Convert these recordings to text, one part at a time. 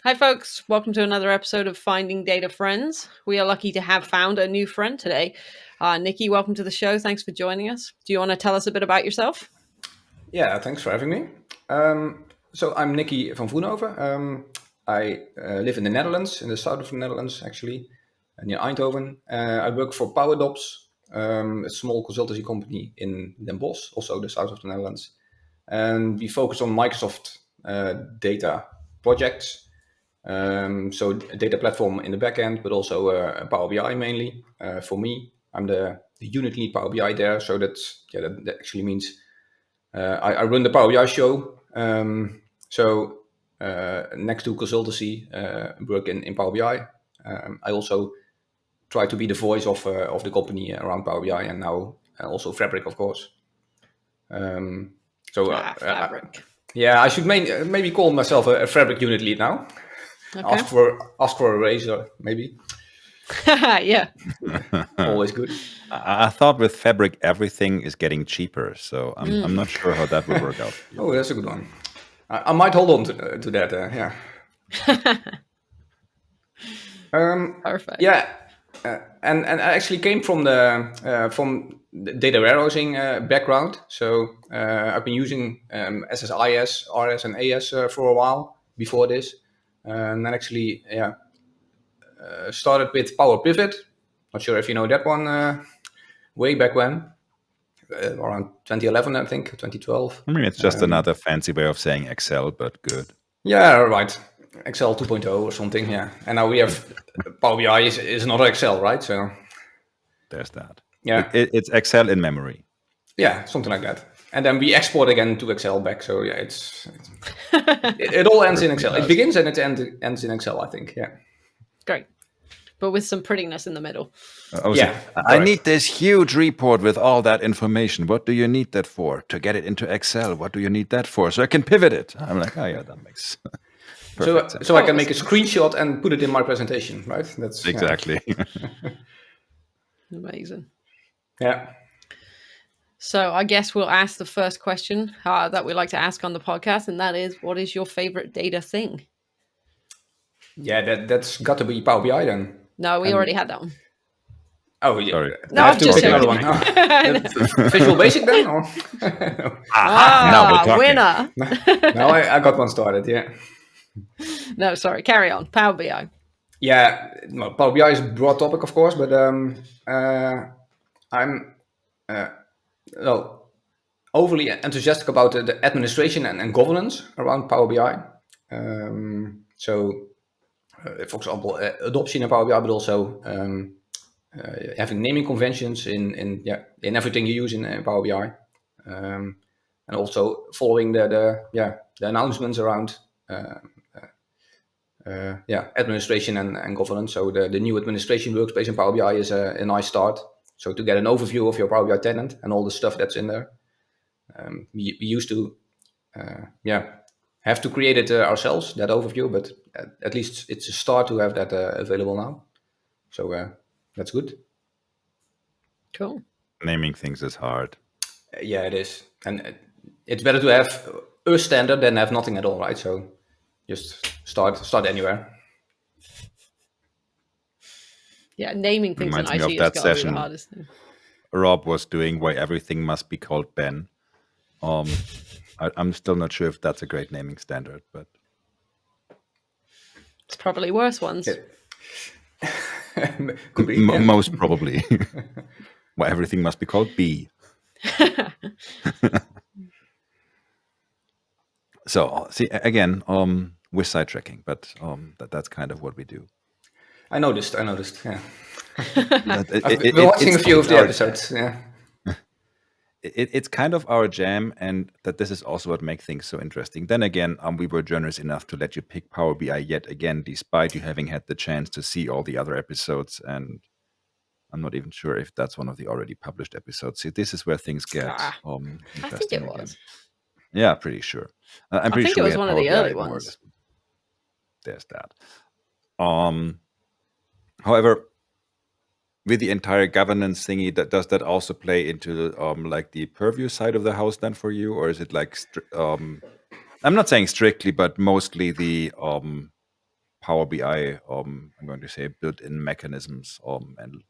Hi, folks. Welcome to another episode of Finding Data Friends. We are lucky to have found a new friend today. Nicky, welcome to the show. Thanks for joining us. Do you want to tell us a bit about yourself? Yeah, thanks for having me. So I'm Nicky from Vroenhoven. I live in the Netherlands, in the south of the Netherlands, actually, near Eindhoven. I work for PowerDops, a small consultancy company in Den Bosch, also the south of the Netherlands. And we focus on Microsoft data projects. So a data platform in the backend, but also Power BI mainly. For me, I'm the unit lead Power BI there. So that actually means I run the Power BI show. Next to consultancy, work in Power BI. I also try to be the voice of the company around Power BI, and now also Fabric, of course. Fabric. Yeah, I should maybe call myself a Fabric unit lead now. Okay. Ask for a raise, maybe. Yeah. Always good. I thought with Fabric everything is getting cheaper, so I'm not sure how that would work out. For you. Oh, that's a good one. I might hold on to that. Yeah. Perfect. Yeah, and I actually came from the data warehousing background. So I've been using SSIS, RS, and AS for a while before this, and then actually started with Power Pivot. Not sure if you know that one. Way back when, around 2011, I think, 2012. I mean, it's just another fancy way of saying Excel, but good. Yeah, right. Excel 2.0 or something. Yeah, and now we have Power BI is another Excel, right? So there's that. Yeah, it's Excel in memory. Yeah, something like that. And then we export again to Excel back. So yeah, it all ends in Excel. It begins and it ends in Excel, I think. Yeah. Great. But with some prettiness in the middle. I need this huge report with all that information. What do you need that for? To get it into Excel. What do you need that for? So I can pivot it. I'm like, oh yeah, that makes perfect sense. So I can make a screenshot and put it in my presentation, right? That's exactly. Amazing. Yeah. So I guess we'll ask the first question that we like to ask on the podcast, and that is, what is your favorite data thing? Yeah, that's got to be Power BI then. No, we already had that one. Oh, yeah. Sorry. No, I'm just another one. Visual Basic then? Or? Now we're talking. Winner. Now I got one started, yeah. No, sorry. Carry on. Power BI. Yeah, well, Power BI is a broad topic, of course, but I'm overly enthusiastic about the administration and governance around Power BI. For example, adoption in Power BI, but also having naming conventions in everything you use in Power BI, and also following the announcements around administration and governance. So the new administration workspace in Power BI is a nice start. So to get an overview of your Power BI tenant and all the stuff that's in there, we used to have to create it ourselves, that overview, but at least it's a start to have that available now. So that's good. Cool. Naming things is hard. Yeah, it is. And it's better to have a standard than have nothing at all, right? So just start anywhere. Yeah, naming things in IT is got to be the hardest thing. Rob was doing why everything must be called Ben. I'm still not sure if that's a great naming standard, but it's probably worse ones. Could be, most probably. Why everything must be called B. So see again, we're sidetracking, but that's kind of what we do. I noticed. Yeah. I've been watching a few of the episodes. Yeah. It's kind of our jam, and that this is also what makes things so interesting. Then again, we were generous enough to let you pick Power BI yet again, despite you having had the chance to see all the other episodes. And I'm not even sure if that's one of the already published episodes. See, this is where things get interesting. I think it was. Yeah, pretty sure. I'm pretty sure it was one of the early ones. There's that. However, with the entire governance thingy, does that also play into like the purview side of the house then for you, or is it like I'm not saying strictly, but mostly the Power BI, I'm going to say, built-in mechanisms and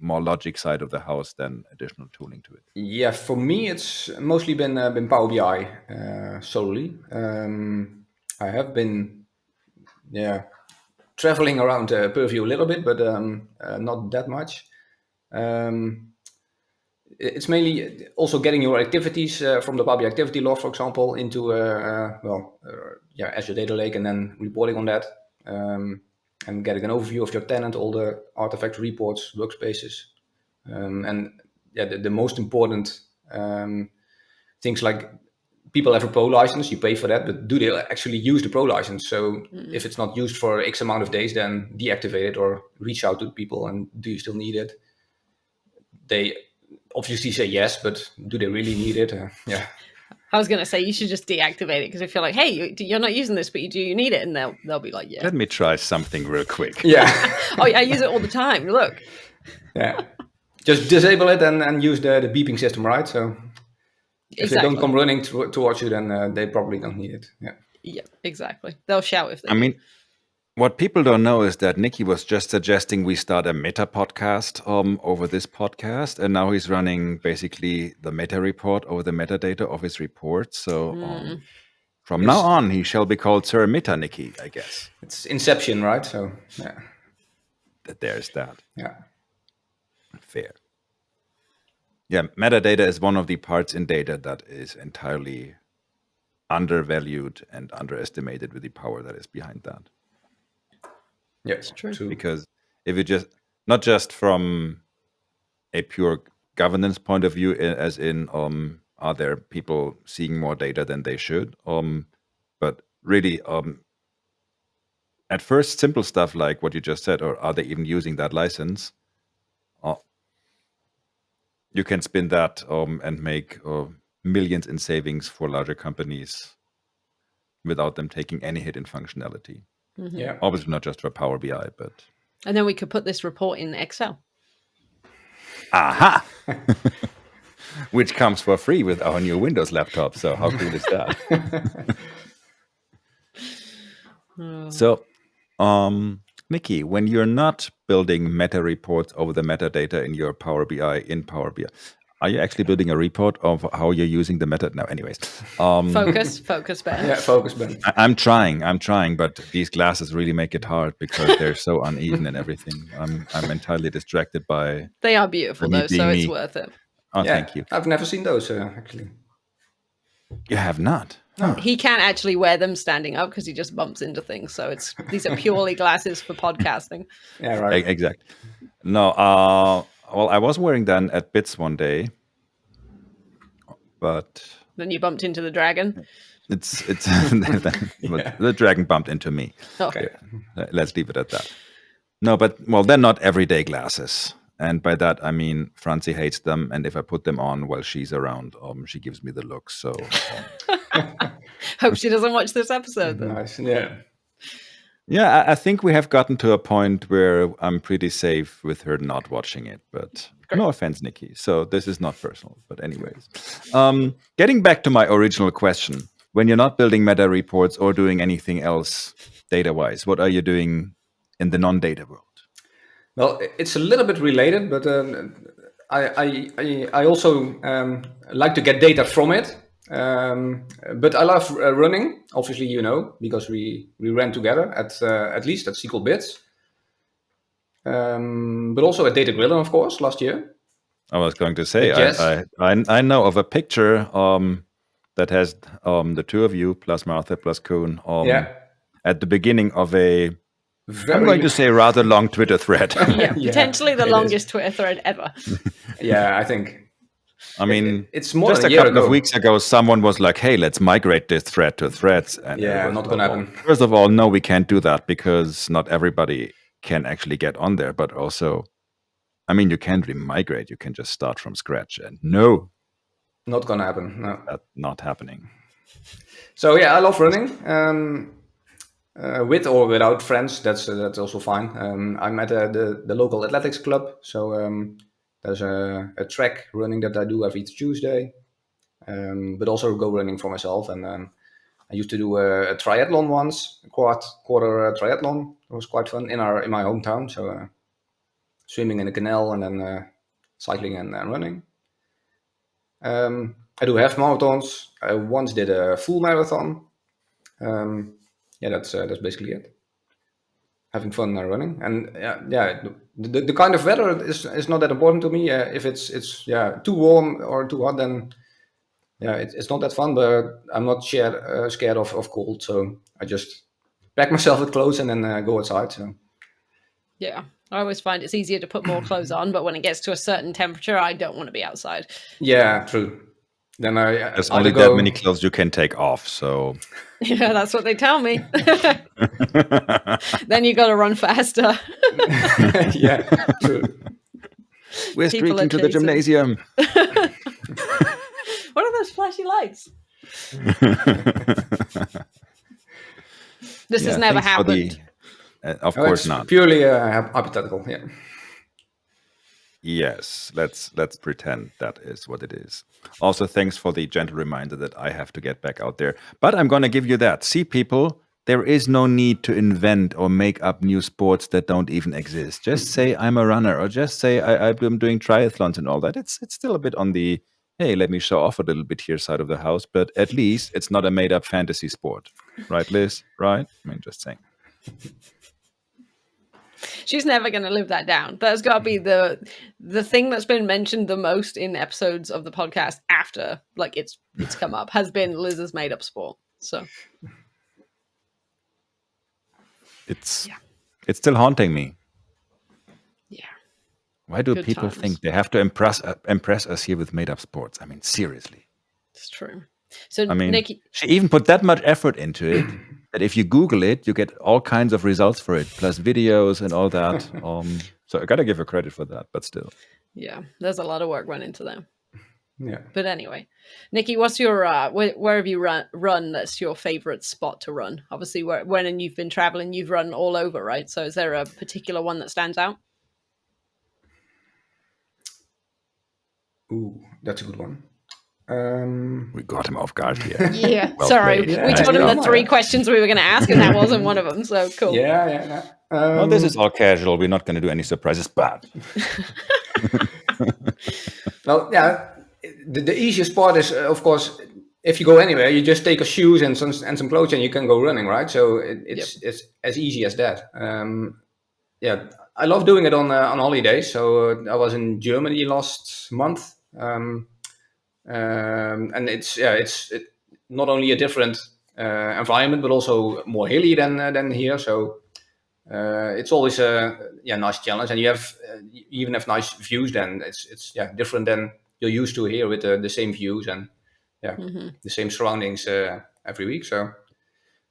more logic side of the house than additional tooling to it? Yeah, for me, it's mostly been Power BI solely. I have been, traveling around Purview a little bit, but not that much. It's mainly also getting your activities from the Power BI activity log, for example, into Azure Data Lake, and then reporting on that, and getting an overview of your tenant, all the artifacts, reports, workspaces, and the most important things like people have a pro license, you pay for that, but do they actually use the pro license? So if it's not used for X amount of days, then deactivate it or reach out to people, and do you still need it? They obviously say yes, but do they really need it? Yeah. I was going to say you should just deactivate it, because if you're like, hey, you're not using this, but you need it, and they'll be like, yeah. Let me try something real quick. Yeah. Oh, I use it all the time. Look. Yeah. Just disable it and use the beeping system, right? So if they don't come running towards you, then they probably don't need it. Yeah. Yeah, exactly. They'll shout if they I mean, what people don't know is that Nicky was just suggesting we start a meta podcast over this podcast, and now he's running basically the meta report over the metadata of his report. So from now on, he shall be called Sir Meta Nicky, I guess. It's Inception, right? So yeah. There's that. Yeah. Fair. Yeah, metadata is one of the parts in data that is entirely undervalued and underestimated with the power that is behind that. Yeah, it's true. Because if you just, not just from a pure governance point of view, as in, are there people seeing more data than they should? But really, at first, simple stuff like what you just said, or are they even using that license? You can spin that and make millions in savings for larger companies without them taking any hit in functionality. Yeah. Obviously not just for Power BI, but... And then we could put this report in Excel. Aha! Which comes for free with our new Windows laptop. So how cool is that? So, Nicky, when you're not building meta reports over the metadata in your Power BI, are you actually building a report of how you're using the meta? No, anyways. Focus, Ben. Yeah, focus, Ben. I'm trying, but these glasses really make it hard because they're so uneven and everything. I'm entirely distracted by... They are beautiful, though, so it's worth it. Oh, yeah, thank you. I've never seen those, actually. You have not? No. He can't actually wear them standing up because he just bumps into things. So these are purely glasses for podcasting. Yeah, right. Exactly. No, well, I was wearing them at Bits one day, but... Then you bumped into the dragon? The dragon bumped into me. Okay. Let's leave it at that. No, but, well, they're not everyday glasses. And by that, I mean, Francie hates them. And if I put them on while she's around, she gives me the look. So... Hope she doesn't watch this episode, though. Nice, yeah. Yeah, I think we have gotten to a point where I'm pretty safe with her not watching it. But no offense, Nicky. So this is not personal. But anyways, getting back to my original question, when you're not building meta reports or doing anything else data-wise, what are you doing in the non-data world? Well, it's a little bit related, but I also like to get data from it. But I love running, obviously, because we ran together at least at SQL Bits, but also at Data Grillen, of course, last year. I was going to say, I know of a picture that has the two of you plus Martha plus Koen at the beginning of I'm going to say rather long Twitter thread. Yeah, potentially the longest Twitter thread ever. Yeah, I think. I mean, it's more just than a couple of weeks ago, someone was like, hey, let's migrate this thread to threads. And not going to happen. First of all, no, we can't do that because not everybody can actually get on there. But also, I mean, you can't really migrate. You can just start from scratch. And no. Not going to happen. No. That's not happening. So, yeah, I love running. With or without friends, that's also fine. I'm at the local athletics club. So, there's a track running that I do every Tuesday, but also go running for myself. And I used to do a triathlon once, a quarter triathlon. It was quite fun in my hometown. So swimming in a canal and then cycling and running. I do half marathons. I once did a full marathon. That's basically it. Having fun running, and the kind of weather is not that important to me. If it's too warm or too hot, then it's not that fun. But I'm not scared of cold, so I just pack myself with clothes and then go outside. So Yeah, I always find it's easier to put more clothes on, but when it gets to a certain temperature, I don't want to be outside. yeah, true. Then There's only that many clothes you can take off, so Yeah, that's what they tell me. Then you got to run faster. yeah, true. We're People streaking are to the chasing. gymnasium. What are those flashy lights? This has never thanks for happened. of course It's not. purely hypothetical. Yeah. Yes, let's pretend that is what it is. Also, thanks for the gentle reminder that I have to get back out there. But I'm going to give you that. See, people, there is no need to invent or make up new sports that don't even exist. Just say I'm a runner, or just say I'm doing triathlons and all that. It's still a bit on the, hey, let me show off a little bit here side of the house. But at least it's not a made-up fantasy sport. Right, Liz? Right? I mean, just saying. She's never going to live that down. That's got to be the thing that's been mentioned the most in episodes of the podcast after like it's come up has been Liz's made up sport. So It's still haunting me. yeah, Why do Good people times. think they have to impress us here with made-up sports? I mean, seriously. it's true. So I mean, Nicky, she even put that much effort into it that if you Google it, you get all kinds of results for it, plus videos and all that. So I got to give her credit for that, but still. yeah, there's a lot of work went into them. Yeah. But anyway, Nicky, what's your where have you run that's your favorite spot to run? Obviously, when you've been traveling, you've run all over, right? So is there a particular one that stands out? Ooh, that's a good one. We got him off guard here. Yeah, Well sorry. played. We Yeah, told him yeah, the three questions we were going to ask, and that wasn't one of them. So cool. Yeah. Well, this is all casual. We're not going to do any surprises, but Well, yeah. The easiest part is, of course, if you go anywhere, you just take your shoes and some clothes and you can go running, right? So it's as easy as that. I love doing it on holidays. So I was in Germany last month, and it's not only a different environment, but also more hilly than here. So it's always a nice challenge, and you even have nice views. Then it's different than you're used to here with the same views and the same surroundings every week. So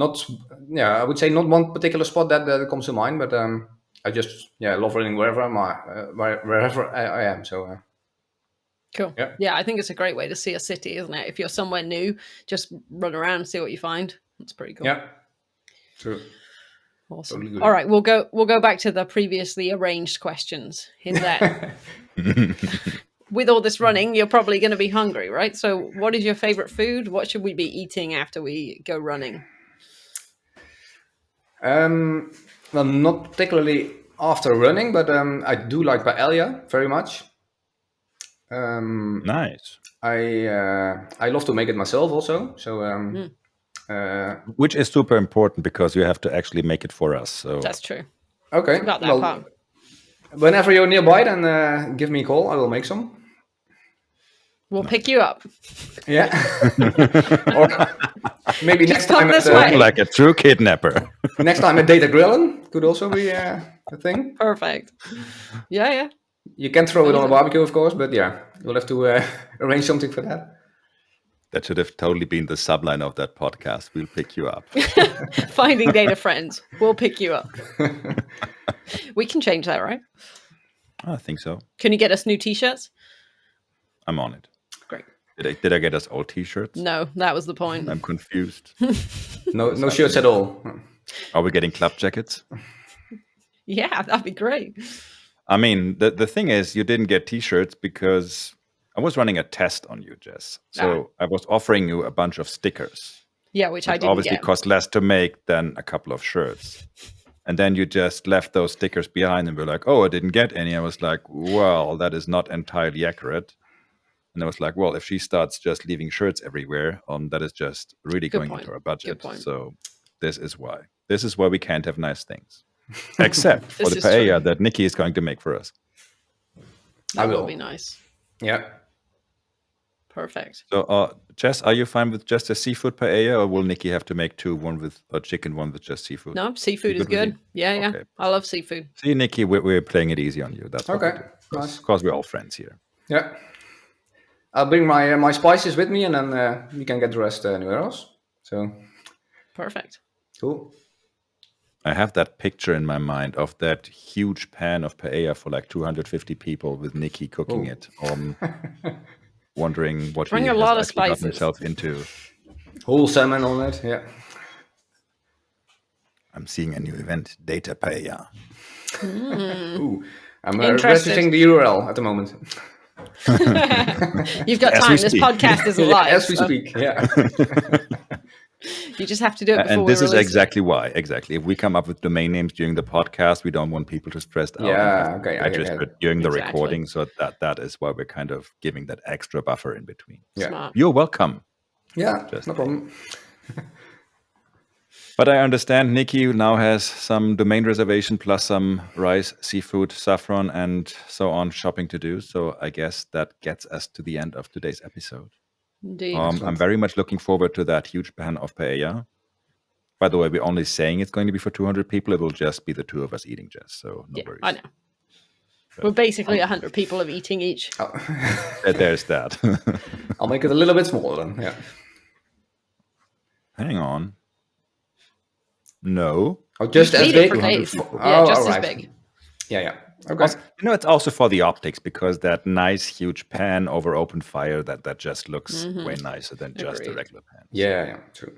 I would say not one particular spot that comes to mind, but I just love running wherever I am. So Cool. Yeah, I think it's a great way to see a city, isn't it? If you're somewhere new, just run around and see what you find. That's pretty cool. yeah, true. Awesome. Totally All right, we'll go back to the previously arranged questions. In that, with all this running, you're probably going to be hungry, right? So, what is your favorite food? What should we be eating after we go running? Well, not particularly after running, but I do like paella very much. nice. I love to make it myself also. So Which is super important because you have to actually make it for us. So That's true. okay, Forgot that part. whenever you're nearby, then give me a call. I will make some. We'll pick you up. Yeah. Or maybe next come time this at, way. like a true kidnapper. next time at Data Grillen could also be a thing. Perfect. Yeah. You can throw it on a barbecue, of course, but you'll have to arrange something for that. That should have totally been the subline of that podcast. We'll pick you up. Finding data friends. We'll pick you up. We can change that, right? I think so. Can you get us new t-shirts? I'm on it. Great. Did I get us all t-shirts? No, that was the point. I'm confused. No shirts at all. Are we getting club jackets? Yeah, that'd be great. I mean, the thing is, you didn't get t-shirts because I was running a test on you, Jess. So I was offering you a bunch of stickers. Yeah, which I which didn't obviously get. cost less to make than a couple of shirts. And then you just left those stickers behind and were like, oh, I didn't get any. I was like, well, that is not entirely accurate. And I was like, well, if she starts just leaving shirts everywhere, that is just really Good going point. into our Good budget. point. So this is why. This is why we can't have nice things. Except for This the is true. paella that Nicky is going to make for us. That I will will. be nice. Yeah. Perfect. So, Jess, are you fine with just a seafood paella, or will Nicky have to make two, one with chicken, one with just seafood? No, seafood is with you? good. Yeah, yeah. Okay. I love seafood. See, Nicky, we're playing it easy on you. That's what we Okay. do. Nice. Because we're all friends here. Yeah. I'll bring my spices with me, and then you can get the rest anywhere else. So Perfect. cool. I have that picture in my mind of that huge pan of paella for like 250 people with Nicky cooking Ooh. it. Wondering what Bring he a has lot of actually gotten spices. himself into. Whole salmon on it. Yeah. I'm seeing a new event, Data Paella. Ooh. I'm Interested. registering the URL at the moment. You've got As time. we This speak. podcast isn't live. As we so speak. Yeah. You just have to do it before And we this is release exactly why. Exactly. If we come up with domain names during the podcast, we don't want people to stress out and Yeah. have to Okay. register during the Exactly. recording. So that is why we're kind of giving that extra buffer in between. it. Yeah. Smart. You're welcome. Yeah. Just no problem. But I understand Nicky now has some domain reservation plus some rice, seafood, saffron, and so on shopping to do. So I guess that gets us to the end of today's episode. Indeed. I'm very much looking forward to that huge pan of paella. By the way, we're only saying it's going to be for 200 people. It will just be the two of us eating, Jess. So no worries. I know. We're basically 100 people of eating each. Oh. There's that. I'll make it a little bit smaller then. Yeah. Hang on. No. Oh, just as Feed it big. for 200 days. people. Yeah, just all as right. big. Yeah. Okay. Also, it's also for the optics because that nice huge pan over open fire that just looks way nicer than just a Agreed. regular pan. Yeah. True.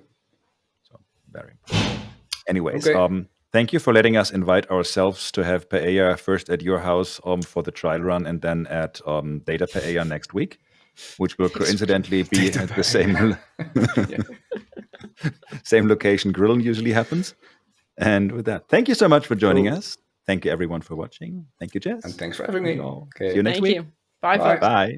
So very important. Anyways, Okay. thank you for letting us invite ourselves to have paella first at your house for the trial run and then at Data Paella next week, which will coincidentally be at the same location Grill usually happens. And with that, thank you so much for joining us. Thank you everyone for watching. Thank you, Jess. And thanks for having me. See you all. Okay. See you next Thank week. you. Bye, Bye. folks. Bye.